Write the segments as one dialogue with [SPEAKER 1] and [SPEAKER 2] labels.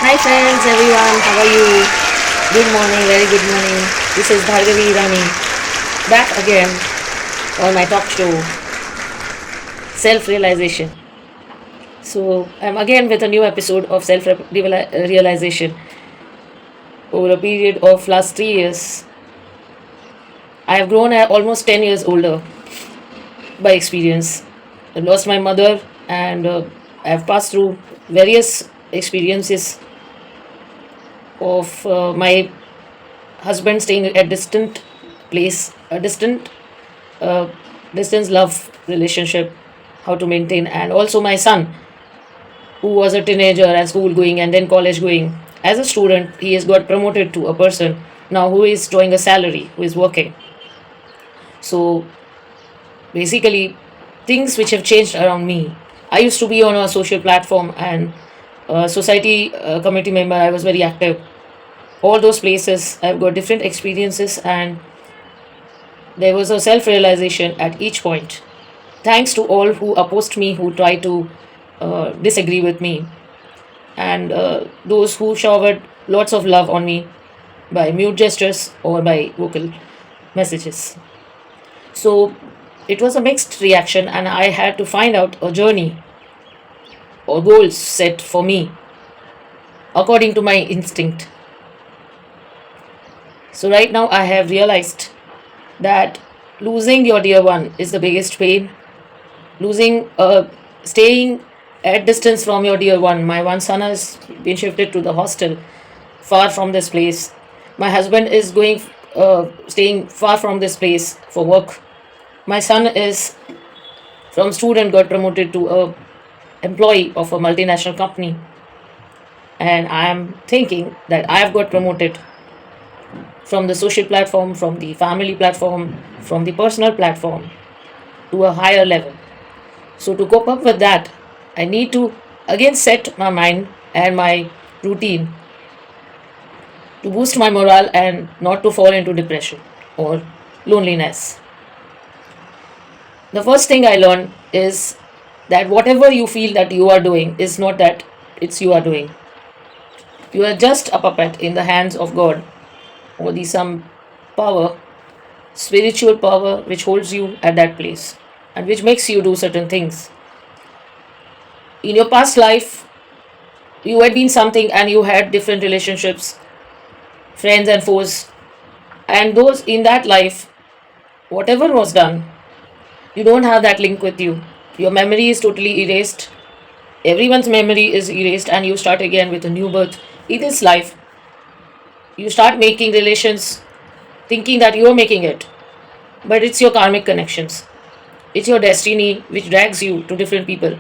[SPEAKER 1] Hi friends, everyone. How are you? Good morning, very good morning. This is Bhargavi Rani back again on my talk show, Self Realization. So I'm again with a new episode of Self Realization. Over a period of last 3 years, I have grown almost 10 years older by experience. I lost my mother, and I have passed through various experiences of my husband staying at distant place, a uh, distance love relationship, how to maintain, and also my son, who was a teenager and school going and then college going. As a student, he has got promoted to a person now who is drawing a salary, who is working. So basically, things which have changed around me. I used to be on a social platform and society committee member. I was very active. All those places, I've got different experiences, and there was a self realization at each point. Thanks to all who opposed me, who tried to disagree with me, and those who showered lots of love on me by mute gestures or by vocal messages. So it was a mixed reaction, and I had to find out a journey or goals set for me according to my instinct. So right now, I have realized that losing your dear one is the biggest pain. Staying at distance from your dear one. My one son has been shifted to the hostel far from this place. My husband is staying far from this place for work. My son is from student got promoted to a employee of a multinational company, and I am thinking that I have got promoted from the social platform, from the family platform, from the personal platform to a higher level. So, to cope up with that, I need to again set my mind and my routine to boost my morale and not to fall into depression or loneliness. The first thing I learned is that whatever you feel that you are doing is not that it's you are doing. You are just a puppet in the hands of God or the some power, spiritual power which holds you at that place and which makes you do certain things. In your past life, you had been something and you had different relationships, friends and foes, and those in that life, whatever was done, you don't have that link with you. Your memory is totally erased. Everyone's memory is erased, and you start again with a new birth. In this life, you start making relations thinking that you are making it, but it's your karmic connections. It's your destiny which drags you to different people.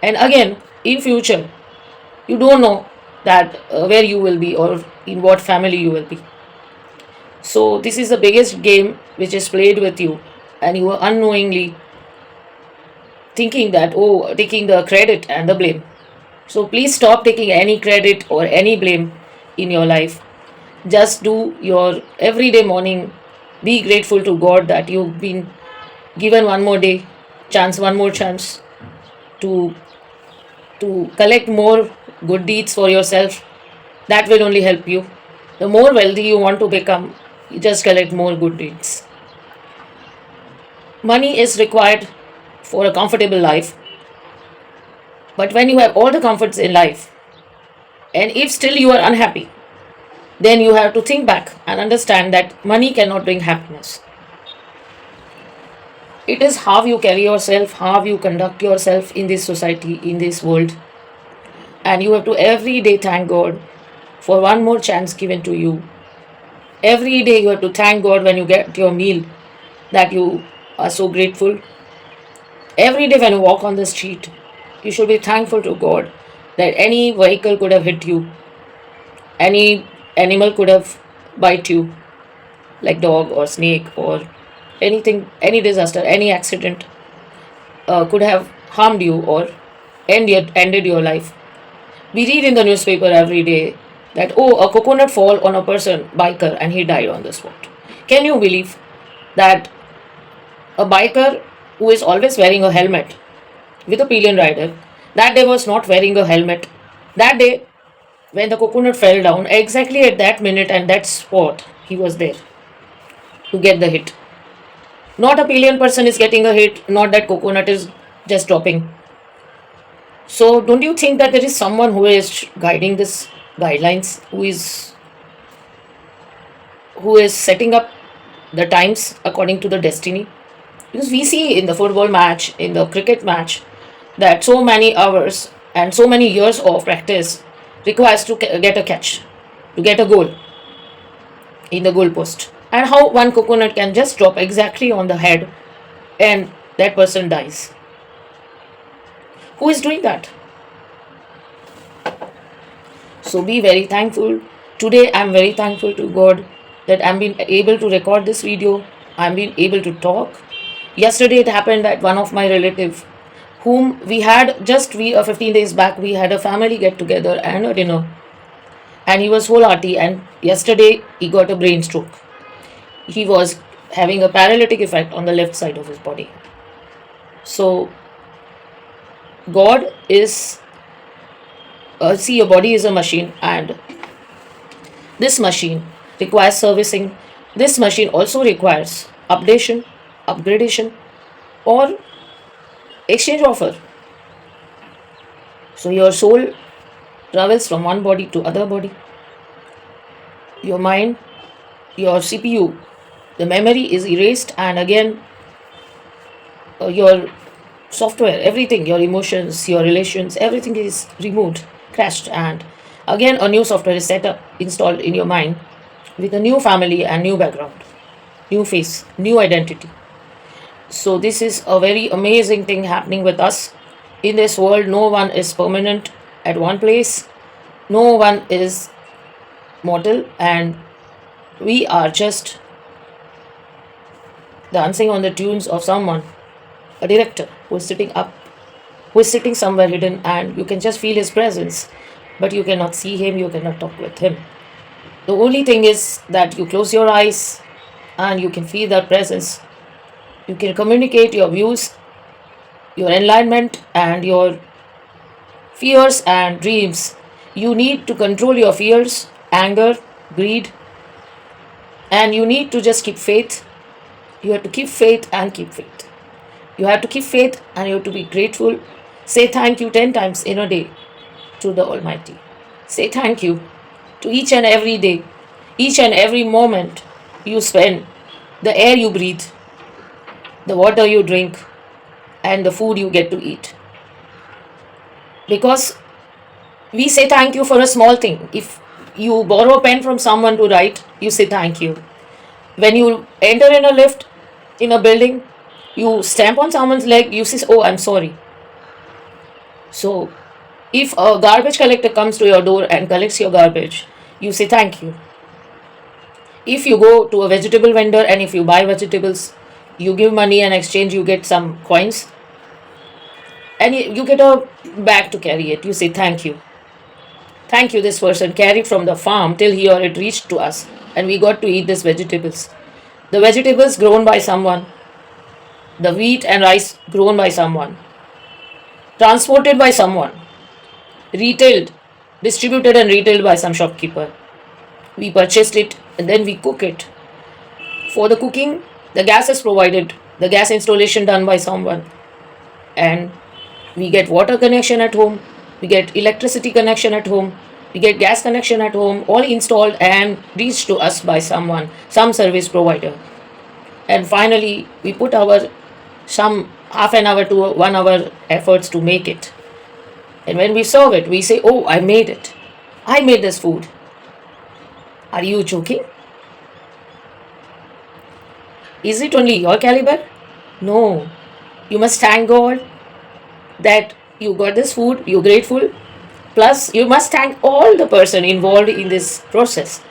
[SPEAKER 1] And again, in future, you don't know that where you will be or in what family you will be. So this is the biggest game which is played with you, and you are unknowingly thinking that, oh, taking the credit and the blame. So please stop taking any credit or any blame in your life. Just do your everyday morning. Be grateful to God that you've been given one more day, one more chance to collect more good deeds for yourself. That will only help you. The more wealthy you want to become, you just collect more good deeds. Money is required for a comfortable life, but when you have all the comforts in life, and if still you are unhappy, then you have to think back and understand that money cannot bring happiness. It is how you carry yourself, how you conduct yourself in this society, in this world. And you have to every day thank God for one more chance given to you. Every day you have to thank God when you get your meal, that you are so grateful. Every day when you walk on the street, you should be thankful to God that any vehicle could have hit you, any animal could have bite you, like dog or snake or anything, any disaster, any accident could have harmed you or ended your life. We read in the newspaper every day that, oh, a coconut fall on a person, biker, and he died on the spot. Can you believe that a biker who is always wearing a helmet with a pillion rider, that day was not wearing a helmet. That day, when the coconut fell down, exactly at that minute and that spot, he was there to get the hit. Not a billion person is getting a hit, not that coconut is just dropping. So, don't you think that there is someone who is guiding this guidelines, who is setting up the times according to the destiny? Because we see in the football match, in the cricket match, that so many hours and so many years of practice requires to get a catch, to get a goal in the goal post. And how one coconut can just drop exactly on the head and that person dies. Who is doing that? So be very thankful. Today I'm very thankful to God that I'm being able to record this video. I'm being able to talk. Yesterday it happened that one of my relative, whom we had just 15 days back, we had a family get together and a dinner, and he was wholehearty. And yesterday he got a brain stroke. He was having a paralytic effect on the left side of his body. So God is see, your body is a machine, and this machine requires servicing. This machine also requires updation, upgradation, or exchange offer. So your soul travels from one body to other body. Your mind, your CPU, the memory is erased, and again your software, everything, your emotions, your relations, everything is removed, crashed, and again a new software is set up, installed in your mind with a new family and new background, new face, new identity. So this is a very amazing thing happening with us. In this world, no one is permanent at one place, no one is mortal, and we are just dancing on the tunes of someone, a director who is sitting up, who is sitting somewhere hidden, and you can just feel his presence, but you cannot see him, you cannot talk with him. The only thing is that you close your eyes and you can feel that presence. You can communicate your views, your enlightenment, and your fears and dreams. You need to control your fears, anger, greed, and you need to just keep faith. You have to keep faith and keep faith. You have to keep faith and you have to be grateful. Say thank you 10 times in a day to the Almighty. Say thank you to each and every day, each and every moment you spend, the air you breathe, the water you drink, and the food you get to eat. Because we say thank you for a small thing. If you borrow a pen from someone to write, you say thank you. When you enter in a lift, in a building, you stamp on someone's leg, you say, oh, I'm sorry. So, if a garbage collector comes to your door and collects your garbage, you say thank you. If you go to a vegetable vendor and if you buy vegetables, you give money and exchange, you get some coins, and you get a bag to carry it. You say thank you. Thank you, this person carried from the farm till he or it reached to us, and we got to eat these vegetables. The vegetables grown by someone, the wheat and rice grown by someone, transported by someone, retailed, distributed and retailed by some shopkeeper. We purchased it and then we cook it. For the cooking, the gas is provided, the gas installation done by someone, and we get water connection at home, we get electricity connection at home, we get gas connection at home, all installed and reached to us by someone, some service provider. And finally, we put our some half an hour to 1 hour efforts to make it. And when we serve it, we say, oh, I made it. I made this food. Are you joking? Is it only your caliber? No. You must thank God that you got this food, you're grateful. Plus, you must thank all the person involved in this process.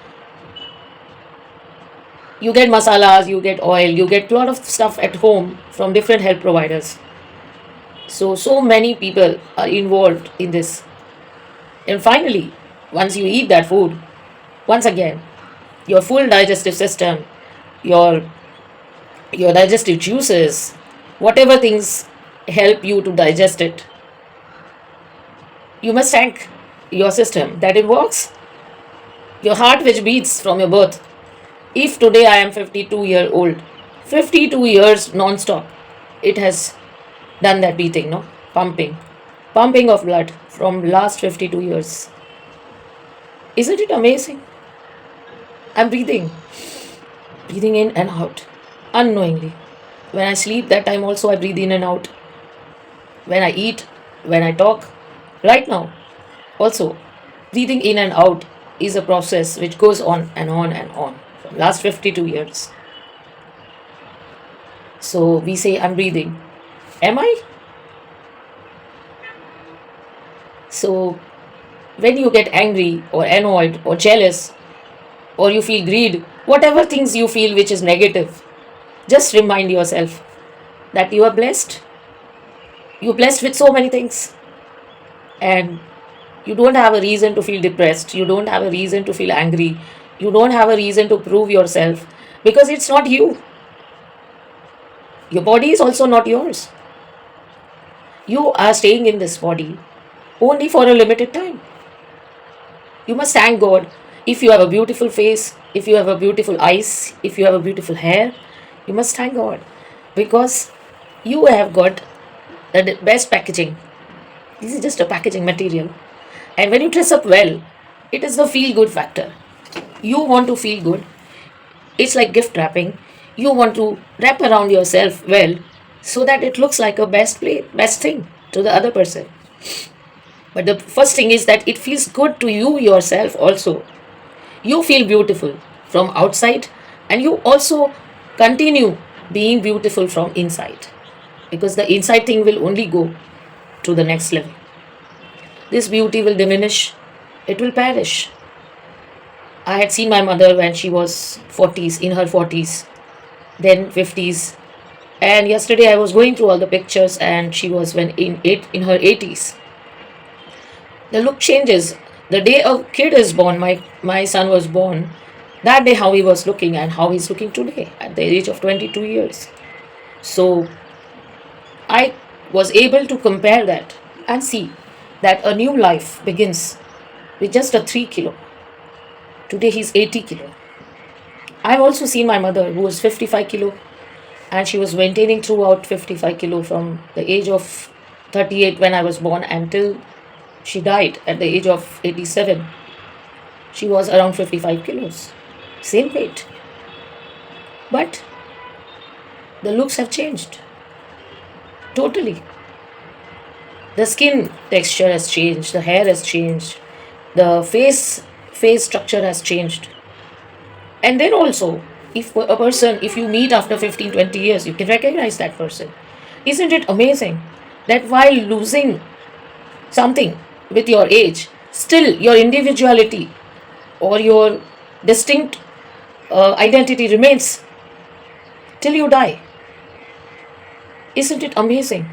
[SPEAKER 1] You get masalas, you get oil, you get a lot of stuff at home from different health providers. So many people are involved in this. And finally, once you eat that food, once again, your full digestive system, your digestive juices, whatever things help you to digest it, you must thank your system, that it works. Your heart which beats from your birth. If today I am 52-year old, 52 years non-stop, it has done that beating, no? Pumping of blood from last 52 years. Isn't it amazing? I'm breathing in and out, unknowingly. When I sleep, that time also I breathe in and out. When I eat, when I talk, right now, also, breathing in and out is a process which goes on and on and on from last 52 years. So we say, I'm breathing. Am I? So when you get angry or annoyed or jealous or you feel greed, whatever things you feel which is negative, just remind yourself that you are blessed. You're blessed with so many things. And you don't have a reason to feel depressed. You don't have a reason to feel angry. You don't have a reason to prove yourself because it's not you. Your body is also not yours. You are staying in this body only for a limited time. You must thank God if you have a beautiful face, if you have a beautiful eyes, if you have a beautiful hair. You must thank God because you have got the best packaging. This is just a packaging material. And when you dress up well, it is the feel good factor. You want to feel good. It's like gift wrapping. You want to wrap around yourself well so that it looks like a best thing to the other person. But the first thing is that it feels good to you yourself also. You feel beautiful from outside and you also continue being beautiful from inside because the inside thing will only go to the next level. This beauty will diminish, it will perish. I had seen my mother when she was 40s, in her 40s, then 50s. And yesterday I was going through all the pictures and she was when in her 80s. The look changes. The day a kid is born, my son was born, that day how he was looking and how he's looking today at the age of 22 years. So I was able to compare that and see that a new life begins with just a 3 kilo. Today he's 80 kilo. I've also seen my mother who was 55 kilo and she was maintaining throughout 55 kilo from the age of 38 when I was born until she died at the age of 87. She was around 55 kilos. Same weight. But the looks have changed. Totally. The skin texture has changed, the hair has changed, the face structure has changed. And then also, if you meet after 15, 20 years, you can recognize that person. Isn't it amazing that while losing something with your age, still your individuality or your distinct identity remains till you die? Isn't it amazing?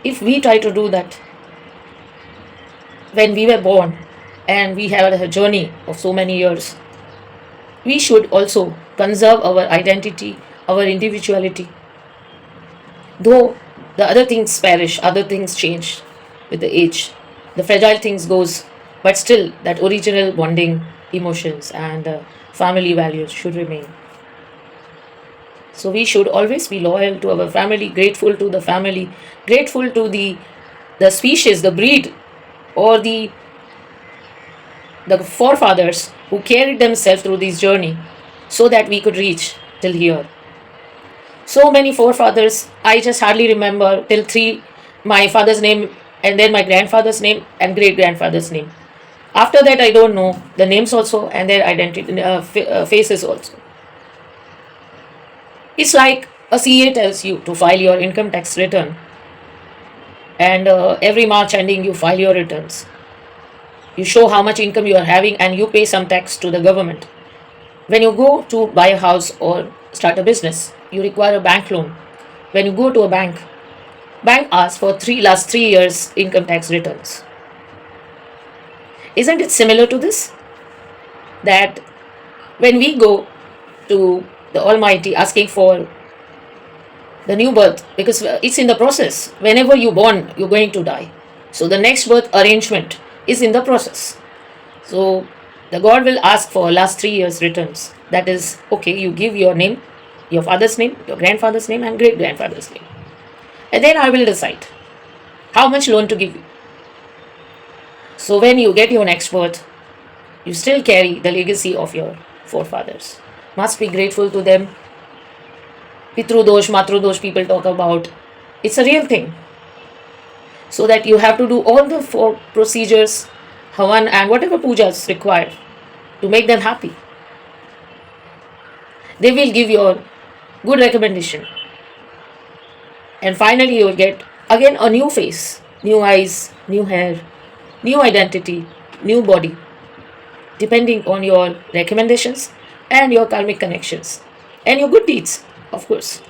[SPEAKER 1] If we try to do that when we were born and we had a journey of so many years, we should also conserve our identity, our individuality. Though the other things perish, other things change with the age, the fragile things goes, but still that original bonding emotions and family values should remain. So we should always be loyal to our family, grateful to the family, grateful to the species, the breed, or the forefathers who carried themselves through this journey so that we could reach till here. So many forefathers, I just hardly remember till three, my father's name and then my grandfather's name and great grandfather's name. After that, I don't know the names also and their identity, faces also. It's like a CA tells you to file your income tax return, and every March ending you file your returns. You show how much income you are having and you pay some tax to the government. When you go to buy a house or start a business, you require a bank loan. When you go to a bank asks for last 3 years income tax returns. Isn't it similar to this? That when we go to the Almighty asking for the new birth, because it's in the process. Whenever you're born, you're going to die. So the next birth arrangement is in the process. So the God will ask for last 3 years returns. That is, okay, you give your name, your father's name, your grandfather's name, and great grandfather's name. And then I will decide how much loan to give you. So when you get your next birth, you still carry the legacy of your forefathers. Must be grateful to them. Pitru dosh, matru dosh people talk about. It's a real thing. So that you have to do all the 4 procedures, havan and whatever pujas required to make them happy. They will give your good recommendation. And finally you will get again a new face, new eyes, new hair, new identity, new body, depending on your recommendations and your karmic connections and your good deeds, of course.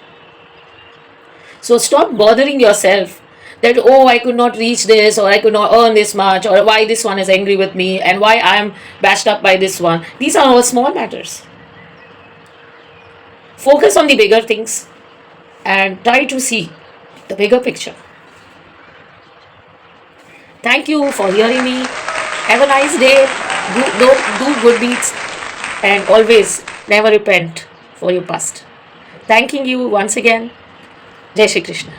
[SPEAKER 1] So stop bothering yourself that, oh, I could not reach this, or I could not earn this much, or why this one is angry with me, and why I am bashed up by this one. These are all small matters. Focus on the bigger things and try to see the bigger picture. Thank you for hearing me. Have a nice day. Do good deeds and always never repent for your past. Thanking you once again. Jai Shri Krishna.